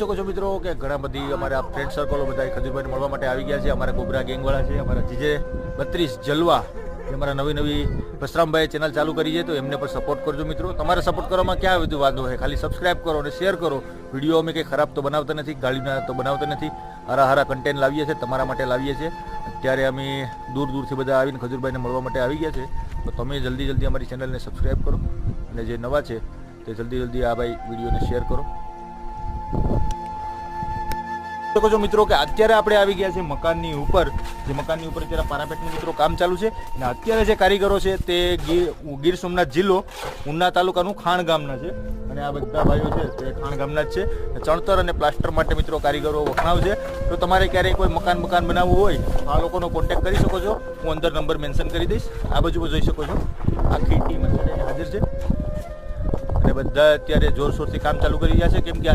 શકો છો મિત્રો કે ઘણા બધી અમારા ફ્રેન્ડ સર્કલો બધા ખજૂરભાઈને મળવા માટે આવી ગયા છે. અમારા ગોબરા ગેંગવાળા છે, અમારા જીજે 32 જલવા, જે અમારા નવી બસરામભાઈ ચેનલ ચાલુ કરી છે, તો એમને પણ સપોર્ટ કરજો મિત્રો. તમારે સપોર્ટ કરવામાં ક્યાં બધું વાંધો છે, ખાલી સબસ્ક્રાઇબ કરો અને શેર કરો. વિડીયો અમે કંઈ ખરાબ તો બનાવતા નથી, ગાળીના તો બનાવતા નથી, હારા કન્ટેન્ટ લાવીએ છીએ, તમારા માટે લાવીએ છીએ. અત્યારે અમે દૂરથી બધા આવીને ખજૂરભાઈને મળવા માટે આવી ગયા છે, તો તમે જલ્દી અમારી ચેનલને સબસ્ક્રાઇબ કરો અને જે નવા છે તે જલ્દી આ ભાઈ વિડીયોને શેર કરો. શકો છો મિત્રો કે અત્યારે આપણે આવી ગયા છે મકાનની ઉપર, જે મકાનની ઉપર અત્યારે પારાપેટનું મિત્રો કામ ચાલુ છે. અને અત્યારે જે કારીગરો છે તે ગીર સોમનાથ જિલ્લો ઉના તાલુકાનું ખાણ ગામના છે, અને આ બધા ભાઈઓ છે તે ખાણ ગામના જ છે. ચણતર અને પ્લાસ્ટર માટે મિત્રો કારીગરો વખણાવ છે. તો તમારે ક્યારેય કોઈ મકાન બનાવવું હોય આ લોકોનો કોન્ટેક્ટ કરી શકો છો. હું અંદર નંબર મેન્શન કરી દઈશ. આ બાજુ જોઈ શકો છો આખી ટીમ અત્યારે હાજર છે અને બધા અત્યારે જોરશોરથી કામ ચાલુ કરી રહ્યા છે, કેમ કે